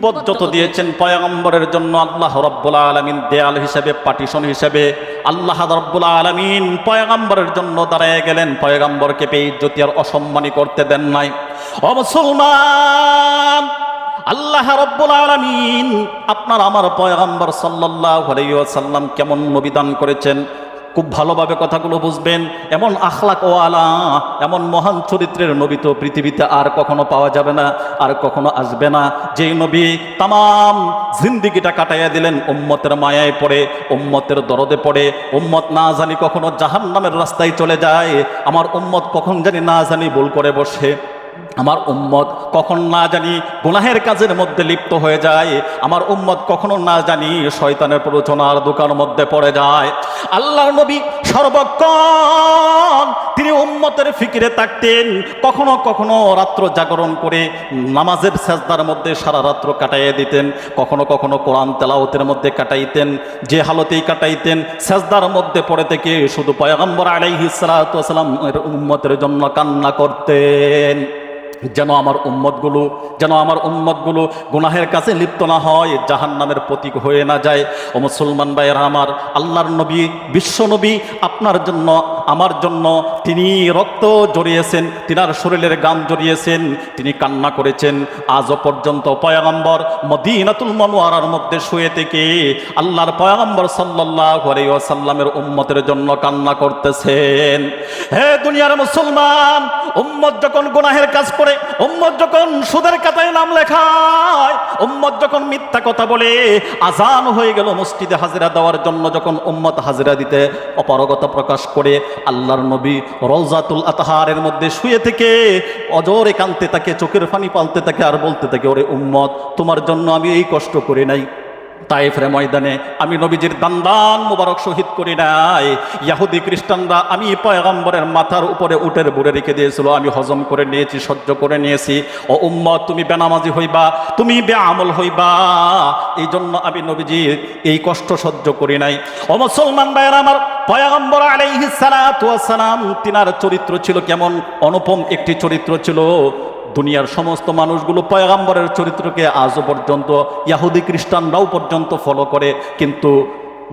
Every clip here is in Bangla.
তিব্বত যত দিয়েছেন পয়গম্বরের জন্য আল্লাহ রাব্বুল আলামিন দেয়াল হিসেবে, পার্টিশন হিসেবে আল্লাহ রাব্বুল আলামিন পয়গম্বরের জন্য দাঁড়ায় গেলেন। পয়গম্বরকে বেইজ্জতি আর অসম্মানী করতে দেন নাই। ও মুসলমান, আল্লাহ রাব্বুল আলামিন আপনার আমার পয়গম্বর সাল্লাল্লাহু আলাইহি ওয়াসাল্লাম কেমন নবিদান করেছেন, খুব ভালোভাবে কথাগুলো বুঝবেন। এমন আখলাক ওয়ালা, এমন মহান চরিত্রের নবী তো পৃথিবীতে আর কখনো পাওয়া যাবে না, আর কখনো আসবে না। যেই নবী তামাম জিন্দিগিটা কাটাইয়া দিলেন উম্মতের মায়ায় পড়ে, উম্মতের দরদে পড়ে। উম্মত না জানি কখনো জাহান্নামের রাস্তায় চলে যায়, আমার উম্মত কখন জানি না জানি ভুল করে বসে, আমার উম্মত কখন না জানি গুনাহের কাজের মধ্যে লিপ্ত হয়ে যায়, আমার উম্মত কখনো না জানি শয়তানের প্ররোচনার দোকার মধ্যে পড়ে যায়। আল্লাহর নবী সর্বক্ষণ তিনি উম্মতের ফিকিরে থাকতেন। কখনো কখনো রাত্র জাগরণ করে নামাজের সেজদার মধ্যে সারা রাত্র কাটাইয়ে দিতেন, কখনো কখনো কোরআন তেলাওয়াতের মধ্যে কাটাইতেন। যে হালতেই কাটাইতেন সেজদার মধ্যে পড়ে থেকে শুধু পয়গম্বর আলাইহিস সালাতু ওয়াস সালামের উম্মতের জন্য কান্না করতেন, যেন আমার উম্মতগুলো গুনাহের কাছে লিপ্ত না হয়, জাহান্নামের প্রতীক হয়ে না যায়। ও মুসলমান ভাইয়েরা আমার, আল্লাহর নবী, বিশ্ব নবী আপনার জন্য আমার জন্য তিনি রক্ত জড়িয়েছেন, তিনার শরীরের গাম জড়িয়েছেন, তিনি কান্না করেছেন। আজও পর্যন্ত পয়গম্বর মদিনাতুল মুনাওয়ারার মধ্যে শুয়ে থেকে আল্লাহর পয়গম্বর সাল্লাল্লাহু আলাইহি ওয়াসাল্লামের উম্মতের জন্য কান্না করতেছেন। হে দুনিয়ার মুসলমান, উম্মত যখন গুনাহের কাজ করে, উম্মত যখন সুদের খাতায় নাম লেখায়, উম্মত যখন মিথ্যা কথা বলে, আজান হয়ে গেল মসজিদে হাজিরা দেওয়ার জন্য যখন উম্মত হাজিরা দিতে অপারগতা প্রকাশ করে, আল্লাহর নবী রওজাতুল আতহারের মধ্যে শুয়ে থেকে অজরে কাঁদতে থাকে, চোখের পানি পালতে থাকে আর বলতে থাকে, ওরে উম্মত, তোমার জন্য আমি এই কষ্ট করি নাই, তায়েফের ময়দানে আমি নবীজির দান্দান মুবারক শহীদ করি নাই, ইহুদি খ্রিস্টানরা আমি পয়গম্বরের মাথার উপরে উটের বুড়ে রেখে দিয়েছিল, আমি হজম করে নিয়েছি, সহ্য করে নিয়েছি। ও উম্মত, তুমি বেনামাজি হইবা, তুমি বেআমল হইবা, এই জন্য আমি নবীজির এই কষ্ট সহ্য করি নাই। ও মুসলমান ভাইয়েরা আমার, পয়গম্বর আলাইহিস সালাতু ওয়াস সালাম তিনার চরিত্র ছিল কেমন, অনুপম একটি চরিত্র ছিল। দুনিয়ার সমস্ত মানুষগুলো পয়গম্বরের চরিত্রকে আজও পর্যন্ত ইহুদি খ্রিস্টানরাও পর্যন্ত ফলো করে, কিন্তু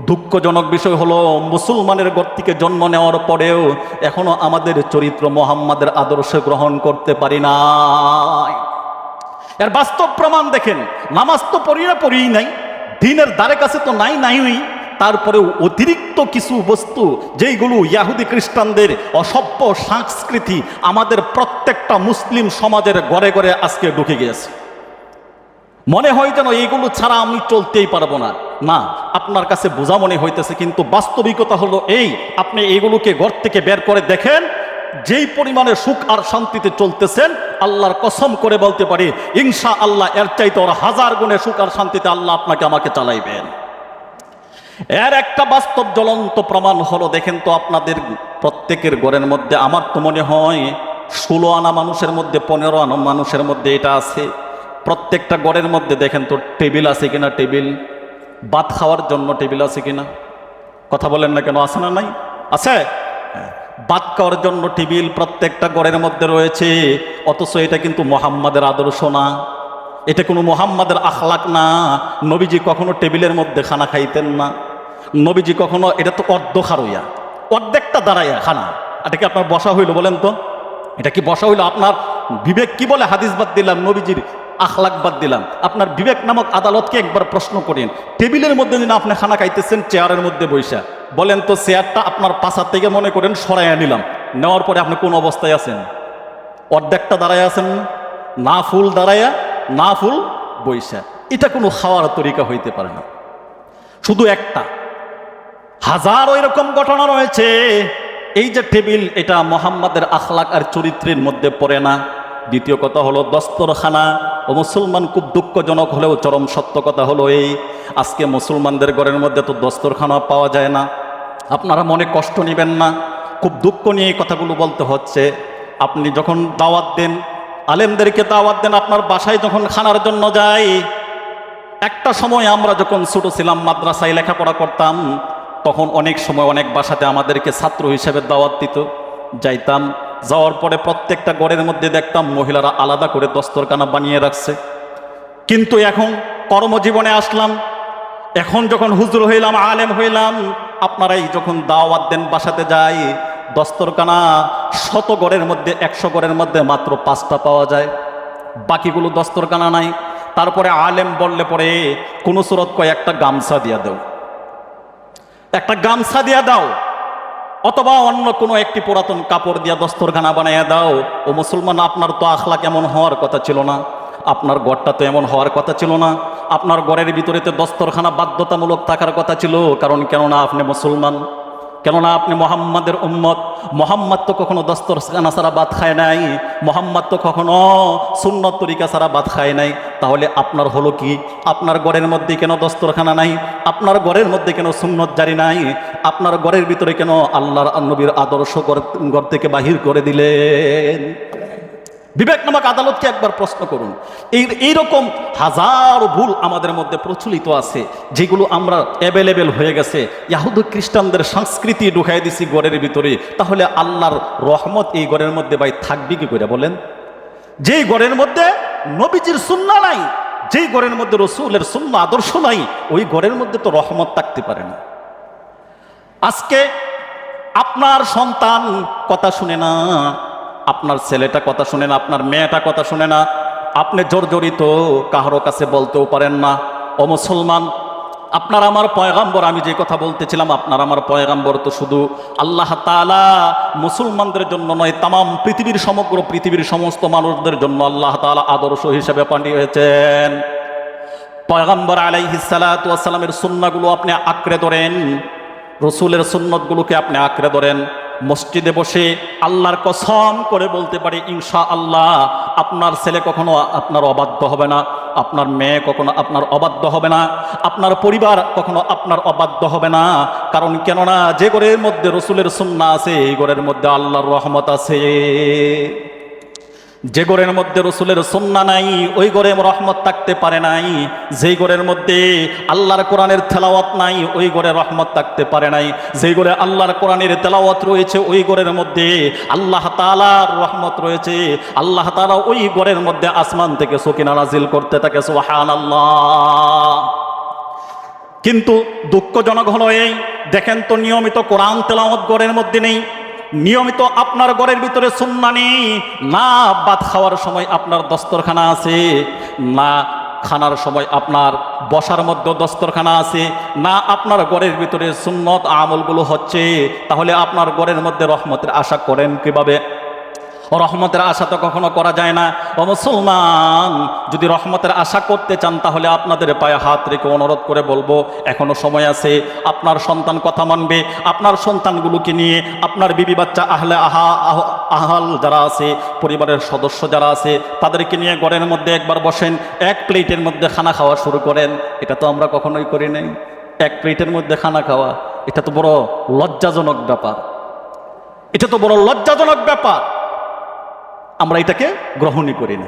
দুঃখজনক বিষয় হলো মুসলমানের ঘর থেকে জন্ম নেওয়ার পরেও এখনো আমাদের চরিত্র মুহাম্মাদের আদর্শ গ্রহণ করতে পারি নাই। এর বাস্তব প্রমাণ দেখেন, নামাজ তো পড়ি নাই, দিনের দ্বারে কাছে তো নাই, তারপরেও অতিরিক্ত কিছু বস্তু যেইগুলো ইহুদি খ্রিস্টানদের অসভ্য সংস্কৃতি আমাদের প্রত্যেকটা মুসলিম সমাজের ঘরে ঘরে আজকে ঢুকে গিয়েছে। মনে হয় যেন এইগুলো ছাড়া আমি চলতেই পারবো না। না, আপনার কাছে বোঝা মনে হইতেছে, কিন্তু বাস্তবিকতা হলো এই, আপনি এইগুলোকে ঘর থেকে বের করে দেখেন, যেই পরিমাণে সুখ আর শান্তিতে চলতেছেন, আল্লাহর কসম করে বলতে পারি ইনশাআল্লাহ এর চাইতে ওরা 1000 গুণে সুখ আর শান্তিতে আল্লাহ আপনাকে আমাকে চালাইবেন। এর একটা বাস্তব জ্বলন্ত প্রমাণ হলো, দেখেন তো আপনাদের প্রত্যেকের ঘরের মধ্যে, আমার তো মনে হয় 16 আনা মানুষের মধ্যে 15 আনা মানুষের মধ্যে এটা আছে। প্রত্যেকটা ঘরের মধ্যে দেখেন তো টেবিল আছে কিনা, টেবিল ভাত খাওয়ার জন্য টেবিল আছে কিনা, কথা বলেন না কেন, আছে না নাই? আছে। ভাত খাওয়ার জন্য টেবিল প্রত্যেকটা ঘরের মধ্যে রয়েছে, অথচ এটা কিন্তু মুহাম্মাদের আদর্শ না, এটা কোনো মুহাম্মাদের আখলাক না। নবীজি কখনো টেবিলের মধ্যে খানা খাইতেন না, নবীজি কখনো, এটা তো অর্ধখারইয়া, অর্ধেকটা দাঁড়াইয়া খানা, এটাকে আপনার বসা হইল? বলেন তো, এটা কি বসা হইল? আপনার বিবেক কি বলে? হাদিস বাদ দিলাম, নবীজির আখলাক বাদ দিলাম, আপনার বিবেক নামক আদালতকে একবার প্রশ্ন করেন, টেবিলের মধ্যে যদি আপনি খানা খাইতেছেন চেয়ারের মধ্যে বৈশা, বলেন তো চেয়ারটা আপনার পাশার থেকে মনে করেন সরাইয়া নিলাম, নেওয়ার পরে আপনি কোন অবস্থায় আছেন? অর্ধেকটা দাঁড়ায় আছেন না, ফুল দাঁড়াইয়া না ফুল বৈশা। এটা কোনো খাওয়ার তরিকা হইতে পারে না। শুধু একটা, হাজারো এরকম ঘটনা রয়েছে। এই যে টেবিল, এটা মুহাম্মাদের আখলাক আর চরিত্রের মধ্যে পড়ে না। দ্বিতীয় কথা হলো দস্তরখানা। ও মুসলমান, খুব দুঃখজনক হলেও চরম সত্য কথা হলো এই, আজকে মুসলমানদের ঘরের মধ্যে তো দস্তরখানা পাওয়া যায় না। আপনারা মনে কষ্ট নেবেন না, খুব দুঃখ নিয়ে এই কথাগুলো বলতে হচ্ছে। আপনি যখন দাওয়াত দেন, আলেমদেরকে দাওয়াত দেন, আপনার বাসায় যখন খানার জন্য যাই, একটা সময় আমরা যখন ছোট ছিলাম, মাদ্রাসায় লেখাপড়া করতাম, তখন অনেক সময় অনেক বাসাতে আমাদেরকে ছাত্র হিসেবে দাওয়াত দিত, যাইতাম। যাওয়ার পরে প্রত্যেকটা ঘরের মধ্যে দেখতাম মহিলারা আলাদা করে দস্তরখানা বানিয়ে রাখছে। কিন্তু এখন কর্মজীবনে আসলাম, এখন যখন হুজুর হইলাম, আলেম হইলাম, আপনারাই যখন দাওয়াত দেন বাসাতে যাই, দস্তরখানা 100 ঘরের মধ্যে 100 ঘরের মধ্যে মাত্র 5টা পাওয়া যায়, বাকিগুলো দস্তরখানা নাই। তারপরে আলেম বললে পরে কোন সুরত কয় একটা গামছা দিয়া দাও, একটা গামছা দিয়া দাও, অথবা অন্য কোনো একটি পুরাতন কাপড় দিয়া দস্তরখানা বানাইয়া দাও। ও মুসলমান, আপনার তো আখলাক এমন হওয়ার কথা ছিল না, আপনার ঘরটা তো এমন হওয়ার কথা ছিল না, আপনার ঘরের ভিতরে তো দস্তরখানা বাধ্যতামূলক থাকার কথা ছিল। কারণ কেননা আপনি মুসলমান, কেননা আপনি মোহাম্মদের উম্মত। মোহাম্মদ তো কখনো দস্তরখানা ছাড়া ভাত খায় নাই, মোহাম্মদ তো কখনো সুন্নত তরিকা ছাড়া ভাত খায় নাই। তাহলে আপনার হলো কি? আপনার ঘরের মধ্যে কেন দস্তরখানা নাই? আপনার ঘরের মধ্যে কেন সুন্নত জারি নাই? আপনার ঘরের ভিতরে কেন আল্লাহর নবীর আদর্শ ঘর থেকে বাহির করে দিলেন? বিবেক নামক আদালতকে একবার প্রশ্ন করুন। এইরকম হাজারো ভুল আমাদের মধ্যে প্রচলিত আছে, যেগুলো আমরা অ্যাভেলেবেল হয়ে গেছে। ইহুদি খ্রিস্টানদের সংস্কৃতি ঢুকাই দিছি ঘরের ভিতরে। তাহলে আল্লাহর রহমত এই ঘরের মধ্যে ভাই থাকবে কি করে বলেন? যেই ঘরের মধ্যে নবীজির সুন্নাহ নাই, যেই ঘরের মধ্যে রসুলের সুন্নাহ আদর্শ নাই, ওই ঘরের মধ্যে তো রহমত থাকতে পারে না। আজকে আপনার সন্তান কথা শুনে না, আপনার ছেলেটা কথা শুনে না, আপনার মেয়েটা কথা শুনে না, আপনি জর্জরিত কাহারো কাছে বলতেও পারেন না। ও মুসলমান, আপনার আমার পয়গাম্বর, আমি যে কথা বলতেছিলাম, আপনার আমার পয়গাম্বর তো শুধু আল্লাহ তাআলা মুসলমানদের জন্য নয়, তামাম পৃথিবীর সমগ্র পৃথিবীর সমস্ত মানুষদের জন্য আল্লাহ তাআলা আদর্শ হিসেবে পাঠিয়েছেন। পয়গাম্বর আলাইহিস সালাতু ওয়াস সালামের সুন্নাহগুলো আপনি আঁকড়ে ধরেন, রসুলের সুন্নতগুলোকে আপনি আঁকড়ে ধরেন। মসজিদে বসে আল্লাহর কসম করে বলতে পারি, ইনশাআল্লাহ আপনার ছেলে কখনো আপনার অবাধ্য হবে না, আপনার মেয়ে কখনো আপনার অবাধ্য হবে না, আপনার পরিবার কখনো আপনার অবাধ্য হবে না। কারণ কেননা যে ঘরের মধ্যে রসুলের সুন্নাহ আছে, এই ঘরের মধ্যে আল্লাহর রহমত আছে। যে ঘরের মধ্যে রসুলের সুন্নাহ নাই, ওই ঘরে রহমত থাকতে পারে নাই। যেই ঘরের মধ্যে আল্লাহর কোরআনের তেলাওয়াত নাই, ওই ঘরে রহমত থাকতে পারে নাই। যেই ঘরে আল্লাহর কোরআনের তেলাওয়াত রয়েছে, ওই ঘরের মধ্যে আল্লাহ তাআলার রহমত রয়েছে। আল্লাহ তাআলা ওই ঘরের মধ্যে আসমান থেকে সকিনা নাজিল করতে থাকে, সুবহানাল্লাহ। কিন্তু দুঃখজনক হলো এই, দেখেন তো নিয়মিত কোরআন তেলাওয়াত ঘরের মধ্যে নেই, নিয়মিত আপনার ঘরের ভিতরে সুন্নাহ নেই, না ভাত খাওয়ার সময় আপনার দস্তরখানা আছে, না খানার সময় আপনার বসার মধ্যে দস্তরখানা আছে, না আপনার ঘরের ভিতরে সুন্নত আমলগুলো হচ্ছে। তাহলে আপনার ঘরের মধ্যে রহমতের আশা করেন কিভাবে? রহমতের আশা তো কখনো করা যায় না। ও মুসলমান, যদি রহমতের আশা করতে চান, তাহলে আপনাদের পায়ে হাত রেখে অনুরোধ করে বলবো, এখনো সময় আছে। আপনার সন্তান কথা মানবে, আপনার সন্তানগুলোকে নিয়ে আপনার বিবি বাচ্চা আহাল যারা আছে, পরিবারের সদস্য যারা আছে, তাদেরকে নিয়ে ঘরের মধ্যে একবার বসেন, এক প্লেটের মধ্যে খানা খাওয়া শুরু করেন। এটা তো আমরা কখনোই করি নাই। এক প্লেটের মধ্যে খানা খাওয়া, এটা তো বড় লজ্জাজনক ব্যাপার, এটা তো বড় লজ্জাজনক ব্যাপার। আমরা এটাকে গ্রহণই করি না।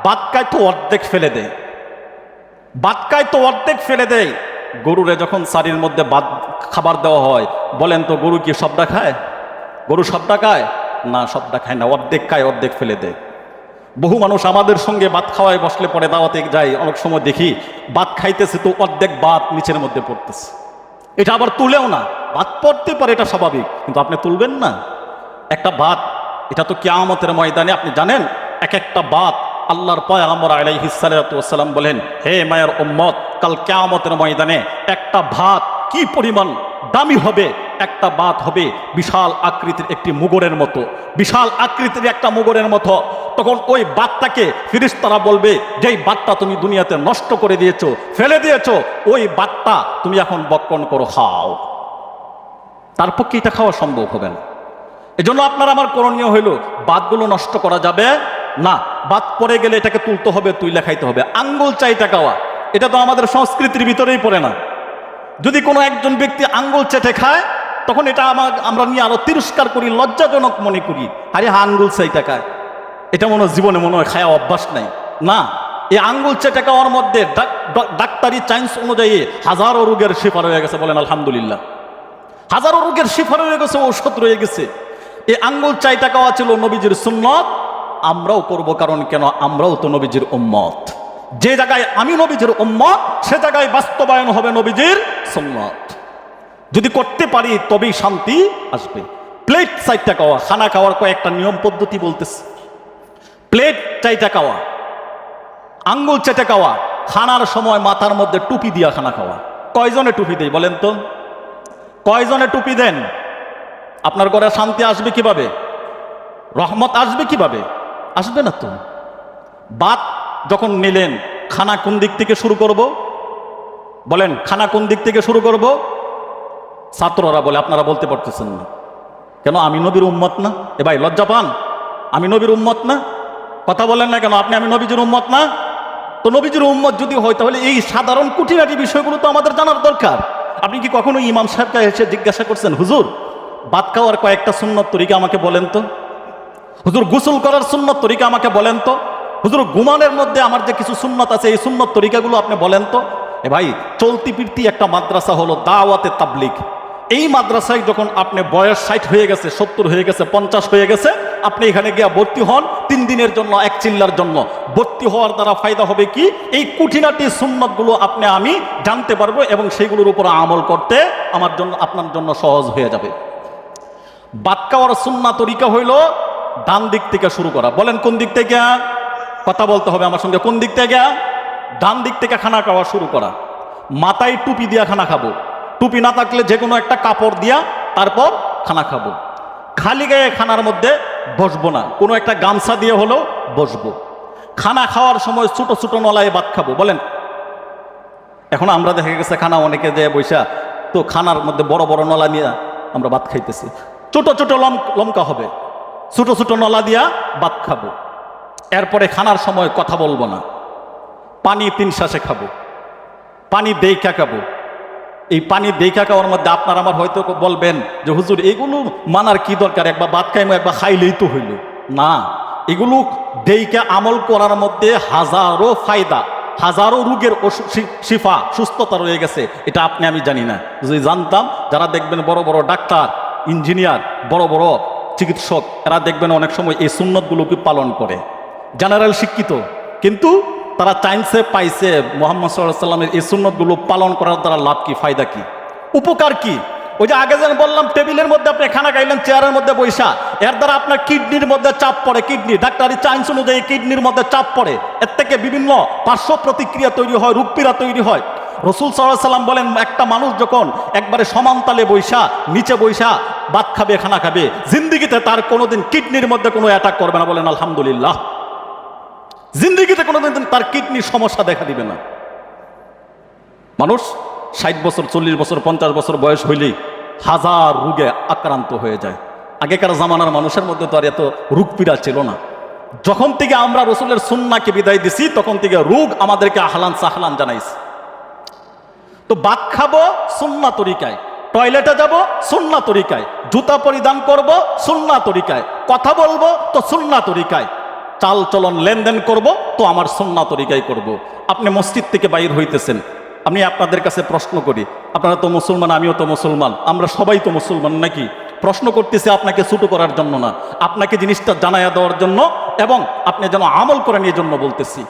বাতকায় তো অর্ধেক ফেলে দেয়, বাতকায় তো অর্ধেক ফেলে দেয়। গরুরে যখন সারির মধ্যে খাবার দেওয়া হয়, বলেন তো গরু কি সবটা খায়? গরু সবটা খায় না, সবটা খায় না, অর্ধেক খায়, অর্ধেক ফেলে দেয়। বহু মানুষ আমাদের সঙ্গে ভাত খাওয়ায় বসলে পরে দাওয়াতে যাই, অনেক সময় দেখি ভাত খাইতেছে তো অর্ধেক ভাত নিচের মধ্যে পড়তেছে। এটা আবার তুলেও না, ভাত পড়তে পারে, এটা স্বাভাবিক, কিন্তু আপনি তুলবেন না একটা ভাত। এটা তো কিয়ামতের ময়দানে আপনি জানেন, এক একটা ভাত আল্লাহর পয়গম্বর আলাইহিস সালাতু ওয়াস সালাম বলেন, হে মায়ের উম্মত, কাল কিয়ামতের ময়দানে একটা ভাত কি পরিমাণ দামি হবে। একটা ভাত হবে বিশাল আকৃতির একটি মুগরের মতো, বিশাল আকৃতির একটা মুগরের মতো। তখন ওই ভাতটাকে ফেরেশতারা বলবে, যেই ভাতটা তুমি দুনিয়াতে নষ্ট করে দিয়েছো, ফেলে দিয়েছো, ওই ভাতটা তুমি এখন বক্ষণ করো, খাও। তার পক্ষে এটা খাওয়া সম্ভব হবে না। এজন্য আপনার আমার করণীয় হইল, ভাতগুলো নষ্ট করা যাবে না। ভাত পড়ে গেলে এটাকে তুলতে হবে, তুইলে খাইতে হবে। আঙ্গুল চাইটা খাওয়া, এটা তো আমাদের সংস্কৃতির ভিতরেই পড়ে না। যদি কোনো একজন ব্যক্তি আঙ্গুল চেটে খায়, তখন এটা আমরা নিয়ে আরো তিরস্কার করি, লজ্জাজনক মনে করি। আরে আঙ্গুল চাইটা খায়, এটা জীবনে মনে হয় খায়া অভ্যাস নাই। না, এই আঙ্গুল চেটে খাওয়ার মধ্যে ডাক্তারি সায়েন্স অনুযায়ী হাজারো রোগের শিফা রয়ে গেছে, বলেন আলহামদুলিল্লাহ। হাজারো রোগের শিফা রয়ে গেছে, ঔষধ রয়ে গেছে। এই আঙ্গুল চাইটা খাওয়া ছিল নবীজির সুন্নত, আমরাও করব, কারণ কেন, আমরাও তো নবীজির উম্মত। যে জায়গায় আমি নবীজির উম্মত, সে জায়গায় বাস্তবায়ন হবে নবীজির সুন্নাত। যদি করতে পারি তবেই শান্তি আসবে। প্লেট 4টা খাওয়া, খানা খাওয়ার কয়েকটা নিয়ম পদ্ধতি বলতেছে। প্লেট 4টা খাওয়া, আঙ্গুল চেটে খাওয়া, খানার সময় মাথার মধ্যে টুপি দিয়া খানা খাওয়া। কয়জনে টুপি দেয় বলেন তো? কয়জনে টুপি দেন? আপনার ঘরে শান্তি আসবে কিভাবে? রহমত আসবে কিভাবে? আসবে না তো। ভাত যখন নিলেন, খানা কোন দিক থেকে শুরু করব? বলেন, খানা কোন দিক থেকে শুরু করব? ছাত্ররা বলে, আপনারা বলতে পারতেছেন না কেন? আমি নবীর উম্মত না? এ ভাই লজ্জা পান? আমি নবীর উম্মত না? কথা বলেন না কেন? আপনি আমি নবীজির উম্মত না? তো নবীজির উম্মত যদি হয়, তাহলে এই সাধারণ কুটিনাটি বিষয়গুলো তো আমাদের জানার দরকার। আপনি কি কখনো ইমাম সাহেবকে এসে জিজ্ঞাসা করছেন, হুজুর ভাত খাওয়ার কয়েকটা সুন্নত তরিকা আমাকে বলেন তো? হুজুর গোসল করার সুন্নত তরিকা আমাকে বলেন তো? হুজুর ঘুমানোর মধ্যে আমার যে কিছু সুন্নত আছে, এই সুন্নত তরিকাগুলো আপনি বলেন তো? এ ভাই, চলতি ফিরতি একটা মাদ্রাসা হলো দাওয়াতে তাবলিগ। এই মাদ্রাসায় যখন আপনি বয়স 60 হয়ে গেছে, 70 হয়ে গেছে, 50 হয়ে গেছে, আপনি এখানে গিয়া ভর্তি হন 3 দিনের জন্য, 1 চিল্লার জন্য। ভর্তি হওয়ার দ্বারা ফায়দা হবে কি? এই কুঠিনাটি সুন্নতগুলো আপনি আমি জানতে পারবো এবং সেগুলোর উপর আমল করতে আমার জন্য, আপনার জন্য সহজ হয়ে যাবে। ভাত খাওয়ার সুন্নাহ তরিকা হইল ডান দিক থেকে শুরু করা। বলেন কোন দিক থেকে? কথা বলতে হবে আমার সঙ্গে। কোন দিক থেকে? ডান দিক থেকে খানা খাওয়া শুরু করা। মাথায় টুপি দিয়া খানা খাবো। টুপি না থাকলে যে কোনো একটা কাপড় দিয়া তারপর খানা খাবো। খালি গায়ে খানার মধ্যে বসবো না, কোনো একটা গামছা দিয়ে হলেও বসবো। খানা খাওয়ার সময় ছোট ছোট নলায় ভাত খাবো। বলেন, এখন আমরা দেখা গেছে খানা অনেকে দেয় বৈশা, তো খানার মধ্যে বড় বড় নলা নিয়ে আমরা ভাত খাইতেছি। ছোট ছোট লমকা হবে, ছোট ছোট নলা দিয়া ভাত খাবো। এরপরে খানার সময় কথা বলবো না, পানি 3 শ্বাসে খাবো, পানি দেইখা খাবো। এই পানি দেইখা খাওয়ার মধ্যে আপনার আমার হয়তো বলবেন যে হুজুর এগুলো মানার কি দরকার, একবার ভাত খাইমো, একবার খাইলেই তো হইল না। এগুলো দেইখা আমল করার মধ্যে হাজারো ফায়দা, হাজারো রোগের শিফা, সুস্থতা রয়ে গেছে। এটা আপনি আমি জানি না। যদি জানতাম, যারা দেখবেন বড় বড় ডাক্তার, ইঞ্জিনিয়ার, বড় বড় চিকিৎসক, এরা দেখবেন অনেক সময় এই সুন্নতগুলোকে পালন করে, জেনারেল শিক্ষিত, কিন্তু তারা চাইন্সে পাইছে মুহাম্মদ সাল্লাল্লাহু আলাইহি ওয়াসাল্লামের এই সুন্নতগুলো পালন করার দ্বারা লাভ কি, ফায়দা কি, উপকার কি? ওই যে আগে যেন বললাম, টেবিলের মধ্যে আপনি খানা খাইলেন, চেয়ারের মধ্যে বৈশা, এর দ্বারা আপনার কিডনির মধ্যে চাপ পড়ে। কিডনি, ডাক্তারি চাইন্স অনুযায়ী কিডনির মধ্যে চাপ পড়ে। এর থেকে বিভিন্ন পার্শ্ব প্রতিক্রিয়া তৈরি হয়, রোগপীড়া তৈরি হয়। রাসূল সাল্লাল্লাহু আলাইহি ওয়াসাল্লাম বলেন, একটা মানুষ যখন একবারে সমান তালে বৈশা, নিচে বৈশা ভাত খাবে, খানা খাবে, জিন্দিগিতে তার কোনোদিন কিডনির মধ্যে কোনো অ্যাটাক করবে না। বলেন আলহামদুলিল্লাহ। জিন্দিগিতে কোনোদিন তার কিডনির সমস্যা দেখা দিবে না। মানুষ 60 বছর, 40 বছর, 50 বছর বয়স হইলেই হাজার রোগে আক্রান্ত হয়ে যায়। আগেকার জামানার মানুষের মধ্যে তো আর এত রোগ পীড়া ছিল না। যখন থেকে আমরা রসুলের সুন্নাহকে বিদায় দিছি, তখন থেকে রোগ আমাদেরকে আহলান সাহলান জানাইছে। তো ভাত খাবো সুন্নাহ তরিকায়, টয়লেটে যাব সুন্নাহ তরিকায়, জুতা পরিধান করব সুন্নাহ তরিকায়, কথা বলবো তো সুন্নাহ তরিকায়, চাল চলন লেনদেন করব তো আমার সুন্নাহ তরিকায় করব। আপনি মসজিদ থেকে বাইর হইতেছেন, আমি আপনাদের কাছে প্রশ্ন করি, আপনারা তো মুসলমান, আমিও তো মুসলমান, আমরা সবাই তো মুসলমান নাকি? প্রশ্ন করতেছি আপনাকে ছোটো করার জন্য না, আপনাকে জিনিসটা জানাইয়া দেওয়ার জন্য এবং আপনি যেন আমল করেন এই জন্য বলতেছি।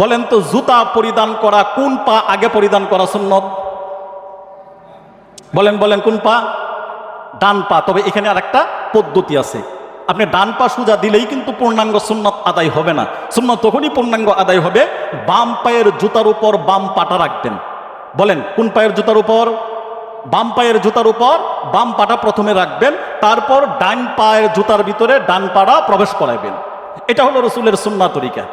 বলেন তো, জুতা পরিধান করা কোন পা আগে পরিধান করা সুন্নত? বলেন বলেন, কোন পা? ডান পা। তবে এখানে আর একটা পদ্ধতি আছে, আপনি ডান পা সোজা দিলেই কিন্তু পূর্ণাঙ্গ সুন্নত আদায় হবে না। সুন্নত তখনই পূর্ণাঙ্গ আদায় হবে, বাম পায়ের জুতার উপর বাম পাটা রাখবেন। বলেন কোন পায়ের জুতার উপর? বাম পায়ের জুতার উপর বাম পাটা প্রথমে রাখবেন, তারপর ডান পায়ের জুতার ভিতরে ডান পাটা প্রবেশ করাইবেন। এটা হলো রসুলের সুন্নাহ তরিকা।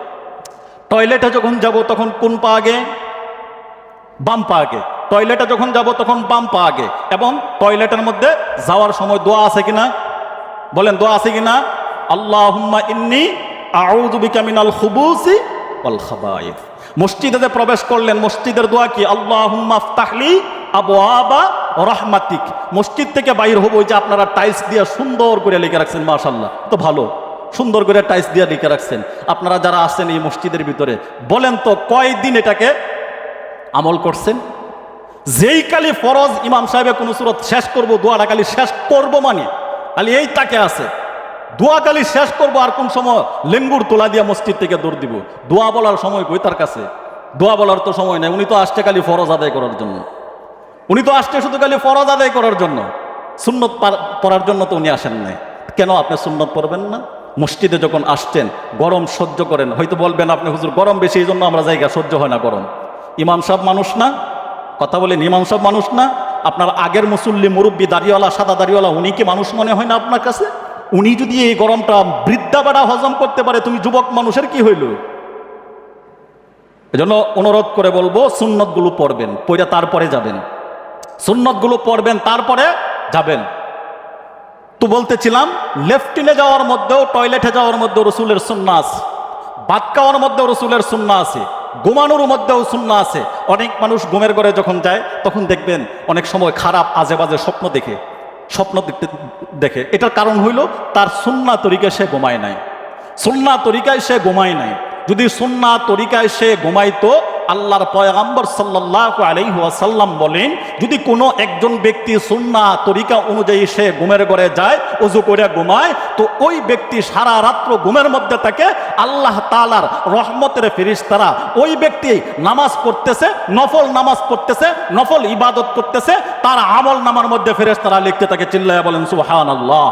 টয়লেটে যখন যাব তখন কোন পা আগে? বাম পা আগে। টয়লেটে যখন যাব তখন বাম পা আগে। এবং টয়লেটের মধ্যে যাওয়ার সময় দোয়া আছে কিনা? বলেন দোয়া আছে কিনা? আল্লাহুম্মা ইন্নী আউযু বিকা মিনাল খুবুসি ওয়াল খাবায়েথ। মসজিদে প্রবেশ করলেন, মসজিদের দোয়া কি? আল্লাহুম্মা আফতাহলি আবওয়াবা রাহমাতিক। মসজিদ থেকে বাইর হবো, ওই যে আপনারা টাইলস দিয়ে সুন্দর করে লিখে রাখছেন, মাশাআল্লাহ, তো ভালো, সুন্দর করে টাইলস দিয়ে লিখে রাখছেন। আপনারা যারা আছেন এই মসজিদের ভিতরে, বলেন তো কয়দিন এটাকে আমল করছেন? যেই কালি ফরজ ইমাম সাহেবে কোনো সূরত শেষ করব, দোয়াটা কালি শেষ করব, মানে খালি এই তাকে আছে, দোয়াকালি শেষ করবো আর কোন সময় লেঙ্গুর তোলা দিয়া মসজিদ থেকে দৌড় দিব? দোয়া বলার সময় কই তার কাছে? দোয়া বলার তো সময় নেই। উনি তো আসছে খালি ফরজ আদায় করার জন্য। উনি তো আসছে শুধু খালি ফরজ আদায় করার জন্য, সুন্নত পড়ার জন্য তো উনি আসেন নাই। কেন আপনি সুন্নত পড়বেন না? মসজিদে যখন আসছেন গরম সহ্য করেন, হয়তো বলবেন আপনি হুজুর গরম বেশি এই জন্য আমরা জায়গা সহ্য হয় না গরম। ইমাম সাহেব মানুষ না? কথা বলেন, ইমাম সাহেব মানুষ না? আপনার আগের মুসল্লি মুরব্বী দাড়িওয়ালা সাদা দাড়িওয়ালা উনি কি মানুষ মনে হয় না আপনার কাছে? উনি যদি এই গরমটা বৃদ্ধা বেড়া হজম করতে পারে, তুমি যুবক মানুষের কি হইল? এজন্য অনুরোধ করে বলবো সুন্নতগুলো পড়বেন, পড়ে তারপরে যাবেন। সুন্নতগুলো পড়বেন তারপরে যাবেন। তো বলতেছিলাম লেফটিনে যাওয়ার মধ্যেও টয়লেটে যাওয়ার মধ্যেও রসুলের সুন্নাহ আছে, ভাত খাওয়ার মধ্যেও রসুলের সুন্নাহ আছে, ঘুমানোর মধ্যেও সুন্নাহ আছে। অনেক মানুষ ঘুমের ঘরে যখন যায় তখন দেখবেন অনেক সময় খারাপ আজে বাজে স্বপ্ন দেখে। এটার কারণ হইল তার সুন্নাহ তরিকায় সে ঘুমায় নাই, সুন্নাহ তরিকায় সে ঘুমায় নাই। যদি সুন্নাহ তরিকায় সে ঘুমাইতো, আল্লাহর পয়গম্বর সাল্লাল্লাহু আলাইহি ওয়াসাল্লাম বলেন, যদি কোনো একজন ব্যক্তি সুন্নাহ তরিকা অনুযায়ী সে ঘুমের ঘরে যায়, ওযু করে ঘুমায়, তো ওই ব্যক্তি সারা রাত্র ঘুমের মধ্যে থাকে। আল্লাহ তাআলার রহমতের ফেরেশতারা ওই ব্যক্তি নামাজ পড়তেছে, নফল নামাজ পড়তেছে, নফল ইবাদত করতেছে, তার আমল নামার মধ্যে ফেরেশতারা লিখতে থাকে। চিল্লায়া বলেন সুবহানাল্লাহ।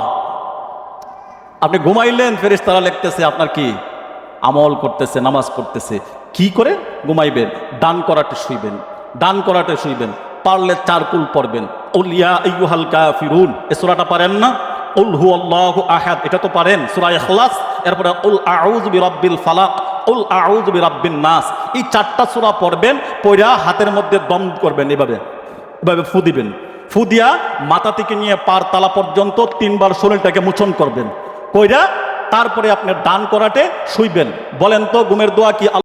আপনি ঘুমাইলেন, ফেরেশতারা লিখতেছে আপনার কি আমল করতেছে, নামাজ পড়তেছে। কি করে ঘুমাইবেন? ডান করাতে শুইবেন, ডান করাতে শুইবেন। পারলে 4 কুল পড়বেন। উল ইয়া আইয়ুহাল কাফিরুন, এই সূরাটা পারেন না? উল হুয়াল্লাহু আহাদ, এটা তো পারেন, সূরা ইখলাস। এরপরে উল আউযু বিরাব্বিল ফালাক, উল আউযু বিরাব্বিন নাস। এই 4টা সূরা পড়বেন, পড়া হাতের মধ্যে দম করবেন, এভাবে এভাবে ফু দিবেন। ফু দিয়া মাথা থেকে নিয়ে পার তালা পর্যন্ত 3 বার শরীরটাকে মোচন করবেন। কইরা তারপরে আপনি ডান করাতে শুইবেন। বলেন তো ঘুমের দোয়া কি?